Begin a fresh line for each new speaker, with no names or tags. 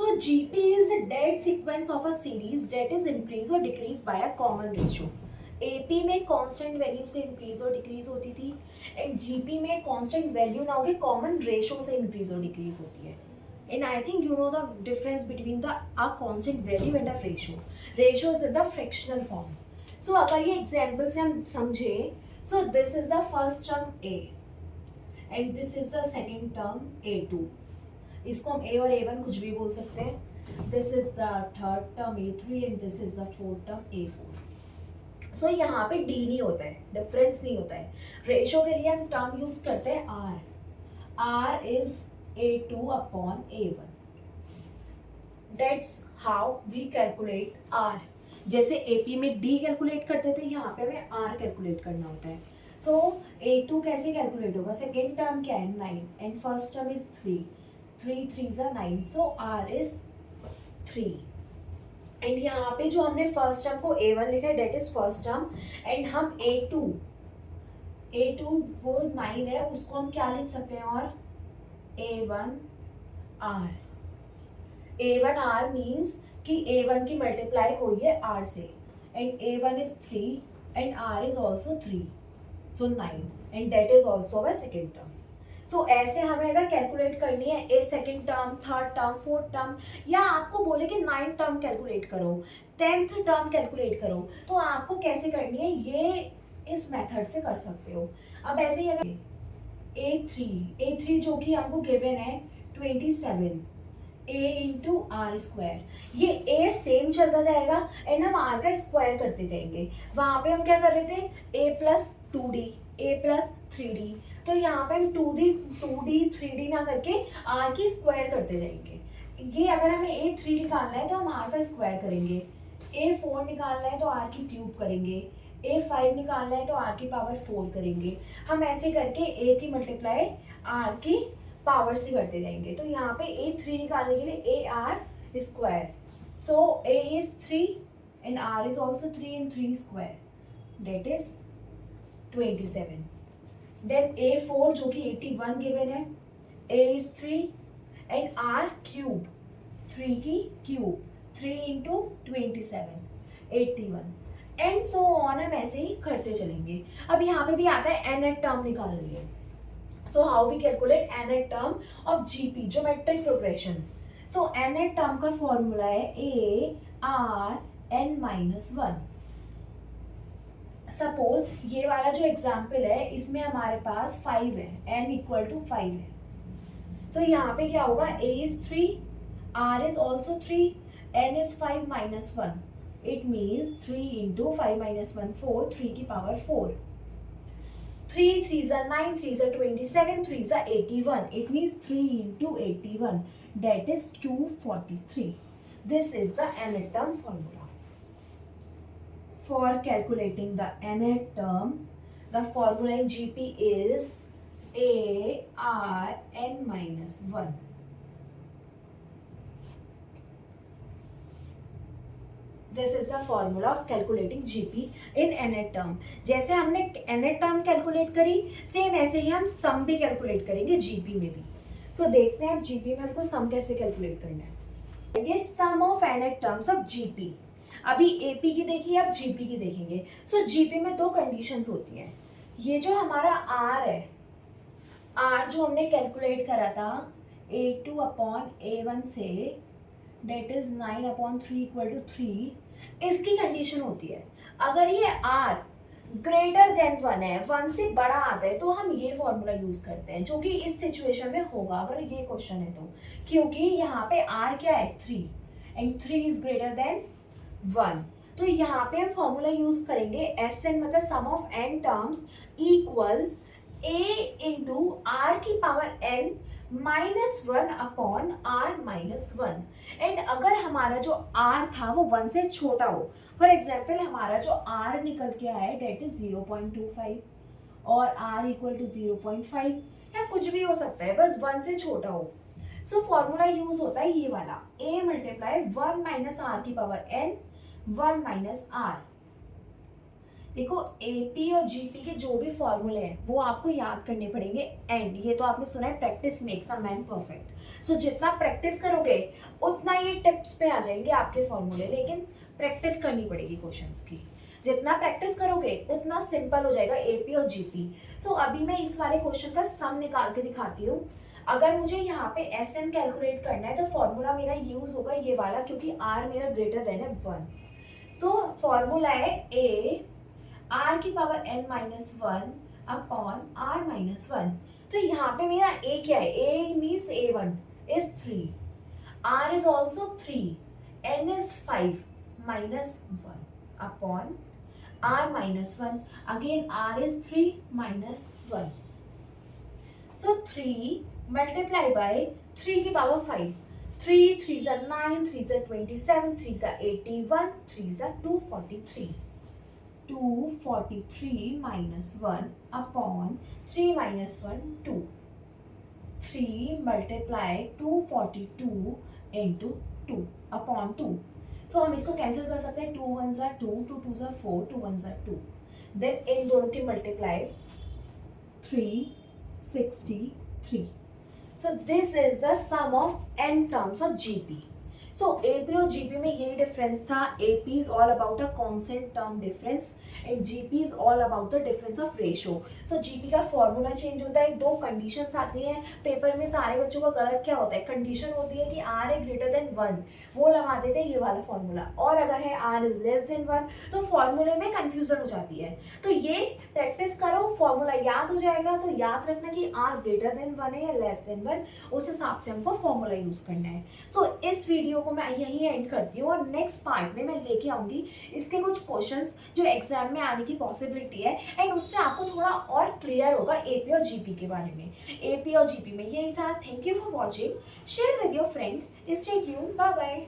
So GP is the dead sequence of a series that is increase or decrease by a common ratio. AP में constant value से increase और decrease होती थी and GP में constant value ना होके common ratio से increase और डिक्रीज होती है. And I think you know the difference between the a constant value and a ratio. Ratio is in the fractional form. So अगर ये example से हम समझे, so this is the first term A and this is the second term A2. इसको हम A और A1 कुछ भी बोल सकते हैं. This is the third term A3 and this is the fourth term A4. So यहाँ पे D नहीं होता है, डिफरेंस नहीं होता है. रेशो के लिए हम टर्म यूज करते हैं R. R is A2 upon A1. That's how we calculate R. जैसे AP में D कैलकुलेट करते थे, यहाँ पे हमें R कैलकुलेट करना होता है. So A2 कैसे कैलकुलेट होगा? सेकेंड टर्म क्या है? 9 and first term is 3. 3 3s are 9. So R is 3. And यहाँ पे जो हमने फर्स्ट टर्म को A1 लिखा है that is first term and हम A2 वो 9 है उसको हम क्या लिख सकते हैं और A1R. A1R मीन्स कि A1 की मल्टीप्लाई हुई है R से and A1 is 3 and R is also 3. So 9 and that is also a second term. So ऐसे हमें अगर कैलकुलेट करनी है a second term, third term, fourth term या आपको बोले कि 9th टर्म कैलकुलेट करो, 10th टर्म कैलकुलेट करो, तो आपको कैसे करनी है ये इस मेथड से कर सकते हो. अब ऐसे ही अगर A3 जो कि हमको गिवन है 27 A इंटू आर स्क्वायर, ये A सेम चलता जाएगा एंड हम R का स्क्वायर करते जाएंगे. वहाँ पे हम क्या कर रहे थे? A plus 2D A plus 3D. तो यहाँ पे हम 2D 3D ना करके R की स्क्वायर करते जाएंगे. ये अगर हमें A3 निकालना है तो हम R का स्क्वायर करेंगे. A4 निकालना है तो R की क्यूब करेंगे. A5 निकालना है तो R की पावर 4 करेंगे. हम ऐसे करके A की मल्टीप्लाई R की पावर से करते जाएंगे. तो यहाँ पे A3 निकालने के लिए AR square. So A is 3 and R is also 3 and 3 square that is 27. Then A4 जो कि 81 गिवन है, A is 3 and R cube 3 की cube 3 into 27 81 and so on. हम ऐसे ही करते चलेंगे. अब यहाँ पे भी आता है nth टर्म निकाल लिए. So how we calculate nth term of GP, geometric progression. So nth term का फॉर्मूला है AR(n-1). सपोज ये वाला जो एग्जाम्पल है इसमें हमारे पास 5 है, n इक्वल टू 5 है. सो यहाँ पे क्या होगा? A is 3, R is also 3, n is 5 minus 1. It means 3 into 5 minus 1 4, 3 की power 4. 3 3s are 9, 3s are 27, 3s are 81. It means 3 into 81, that is 243. This is the nth term formula. For calculating the nth term, the formula in GP is ARn-1. This is the formula of calculating GP in nth term. जैसे हमने nth term calculate करी, same ऐसे ही हम सम भी calculate करेंगे GP में भी. सो देखते हैं अब GP में हमको सम कैसे कैलकुलेट करना है. ये sum of nth terms of GP. अभी AP की देखिए, अब GP की देखेंगे. सो GP में दो कंडीशंस होती हैं. ये जो हमारा R है, R जो हमने कैलकुलेट करा था A2 अपॉन A1 से, that is 9 upon 3 equal to 3. इसकी कंडीशन होती है अगर ये R ग्रेटर देन 1 है, 1 से बड़ा आता है, तो हम ये फॉर्मूला यूज करते हैं जो कि इस सिचुएशन में होगा अगर ये क्वेश्चन है तो. क्योंकि यहाँ पे R क्या है? 3 एंड 3 इज ग्रेटर देन 1. तो यहाँ पे हम फॉर्मूला यूज करेंगे Sn मतलब sum of n terms equal A into R की power n -1 upon R -1. And अगर हमारा जो R था वो 1 से छोटा हो, फॉर एग्जाम्पल हमारा जो R निकल के आया है डेट इज 0.25 और R इक्वल टू 0.5 या कुछ भी हो सकता है, बस 1 से छोटा हो. सो फॉर्मूला यूज होता है ये वाला A मल्टीप्लाई 1 माइनस R की पावर n 1 माइनस R. देखो AP और GP के जो भी फॉर्मूले हैं वो आपको याद करने पड़ेंगे. एंड ये तो आपने सुना है practice makes a man perfect. So जितना प्रैक्टिस करोगे उतना टिप्स पे आ जाएंगे आपके फॉर्मूले, लेकिन प्रैक्टिस करनी पड़ेगी क्वेश्चंस की। जितना प्रैक्टिस करोगे उतना सिंपल हो जाएगा एपी और जीपी। सो अभी मैं इस वाले क्वेश्चन का सम निकाल के दिखाती हूँ। अगर मुझे यहाँ पे एस एन कैलकुलेट करना है तो फॉर्मूला मेरा यूज होगा ये वाला, क्योंकि आर मेरा ग्रेटर देन है 1। सो फॉर्मूला है ए आर की power n minus 1 upon R minus 1। तो यहाँ पे मेरा a क्या है, a means a1 is 3, r is also 3, n is 5 minus 1 upon r minus 1. Again r is 3 minus 1. So 3 multiply by 3 की power 5. 3 3s are 9, 3s are 27, 3s are 81, 3s are 243. 243 minus 1 upon 3 minus 1 2. 3 multiply 242 into 2 upon 2. So हम इसको cancel कर सकते हैं, 2 1s are 2, 2 2s are 4, 2 1s are 2. Then इन दोनों की multiply 363. So this is the sum of n terms of GP. So AP और GP में यही डिफरेंस था। AP is all about a constant term difference and GP is all about the difference of ratio. So GP का formula change होता है, दो conditions आती हैं पेपर में। सारे बच्चों का गलत क्या होता है, कंडीशन होती है कि R है ग्रेटर देन 1, वो लगा देते हैं ये वाला फॉर्मूला, और अगर है R इज लेस देन 1 तो फॉर्मूले में कंफ्यूजन हो जाती है। तो ये प्रैक्टिस करो, फॉर्मूला याद हो जाएगा। तो याद रखना कि R ग्रेटर देन 1 है या लेस देन 1, उस हिसाब से हमको फॉर्मूला यूज करना है। सो इस वीडियो को मैं यहीं एंड करती हूँ, और नेक्स्ट पार्ट में मैं लेके आऊंगी इसके कुछ क्वेश्चंस जो एग्जाम में आने की पॉसिबिलिटी है, एंड उससे आपको थोड़ा और क्लियर होगा एपी और जीपी के बारे में। एपी और जीपी में यही था। Thank you for watching, share with your friends, stay tuned, bye bye.